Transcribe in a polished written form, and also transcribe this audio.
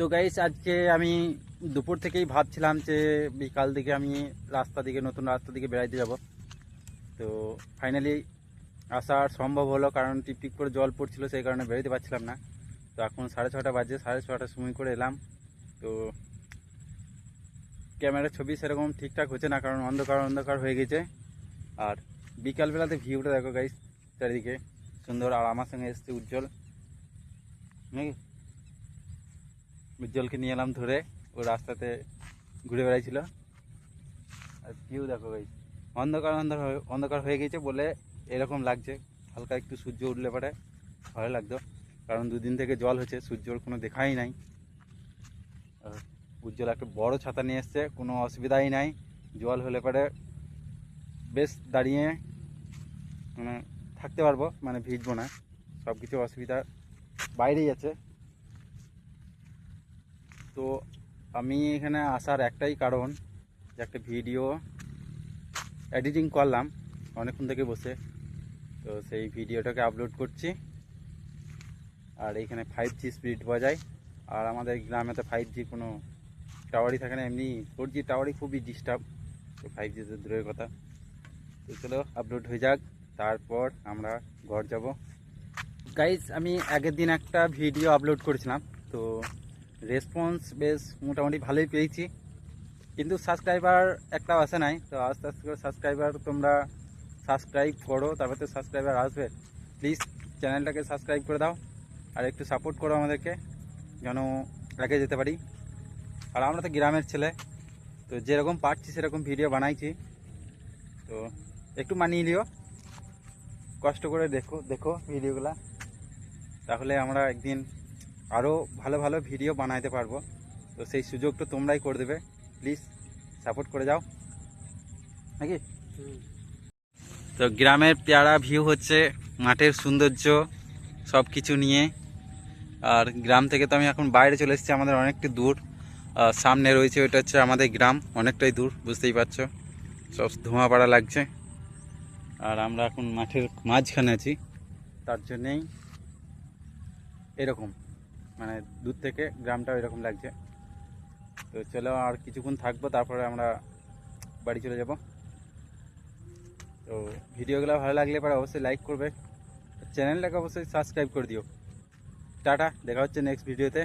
তো গাইস আজকে আমি দুপুর থেকেই ভাবছিলাম যে বিকাল দিকে আমি নতুন রাস্তা দিকে বেড়াইতে যাব। তো ফাইনালি আসা সম্ভব হলো, কারণ টিপটিপ করে জল পড়ছিল, সেই কারণে বেরোতে পারছিলাম না। তো এখন 6:30 বাজে, 6:30টার সময় করে এলাম। তো ক্যামেরার ছবি সেরকম ঠিকঠাক হচ্ছে না, কারণ অন্ধকার অন্ধকার হয়ে গেছে। আর বিকালবেলাতে ভিউটা দেখো গাইস, চারিদিকে সুন্দর। আর আমার সঙ্গে এসছে উজ্জ্বল, নাকি উজ্জ্বলকে নিয়ে এলাম ধরে, ও রাস্তাতে ঘুরে বেড়াইছিল। আর ভিউ দেখো ভাই, অন্ধকার অন্ধকার অন্ধকার হয়ে গেছে বলে এরকম লাগছে। হালকা একটু সূর্য উঠলে পরে ভালো লাগতো, কারণ দুদিন থেকে জল হচ্ছে, সূর্যর কোনো দেখাই নাই। আর উজ্জ্বল একটা বড় ছাতা নিয়ে এসছে, কোনো অসুবিধাই নাই। জল হলে পরে বেশ দাঁড়িয়ে মানে থাকতে পারবো, মানে ভিজবো না। সব কিছু অসুবিধা বাইরেই আছে। তো আমি এখানে আসার একটাই কারণ, যে একটা ভিডিও এডিটিং করলাম অনেকক্ষণ থেকে বসে। তো সেই ভিডিওটাকে আপলোড করছি। আর এইখানে 5G স্পিড পাওয়া যায়, আর আমাদের গ্রামে তো 5G কোনো টাওয়ারই থাকে না, এমনি 4G টাওয়ারই খুবই ডিস্টার্ব। তো 5G তো দূরের কথা। তো চলো আপলোড হয়ে যাক, তারপর আমরা ঘর যাব। গাইজ আমি আগের দিন একটা ভিডিও আপলোড করেছিলাম, তো রেসপন্স বেশ মোটামুটি ভালোই পেয়েছি, কিন্তু সাবস্ক্রাইবার একটাও আসে নাই। তো আস্তে আস্তে করে সাবস্ক্রাইবার তোমরা সাবস্ক্রাইব করো, তারপর তো সাবস্ক্রাইবার আসবে। প্লিজ চ্যানেলটাকে সাবস্ক্রাইব করে দাও, আর একটু সাপোর্ট করো আমাদেরকে, যেন আগে যেতে পারি। আর আমরা তো গ্রামের ছেলে, তো যেরকম পারছি সেরকম ভিডিও বানাইছি। তো একটু মানিয়ে নিও, কষ্ট করে দেখো দেখো ভিডিওগুলা, তাহলে আমরা একদিন আরও ভালো ভালো ভিডিও বানাইতে পারবো। তো সেই সুযোগটা তোমরাই করে দেবে, প্লিজ সাপোর্ট করে যাও, নাকি? তো গ্রামের পেয়ারা ভিউ হচ্ছে, মাঠের সৌন্দর্য সব কিছু নিয়ে। আর গ্রাম থেকে তো আমি এখন বাইরে চলে এসেছি, আমাদের অনেকটা দূর। সামনে রয়েছে ওইটা হচ্ছে আমাদের গ্রাম, অনেকটাই দূর, বুঝতেই পারছো, সব ধোঁয়াপাড়া লাগছে। আর আমরা এখন মাঠের মাঝখানে আছি, তার জন্যেই এরকম, মানে দূর থেকে গ্রামটাও এরকম লাগছে। তো চলো আর কিছুক্ষণ থাকবো, তারপরে আমরা বাড়ি চলে যাব। তো ভিডিওগুলো ভালো লাগলে পরে অবশ্যই লাইক করবে, চ্যানেলটাকে অবশ্যই সাবস্ক্রাইব করে দিও। টাটা, দেখা হচ্ছে নেক্সট ভিডিওতে।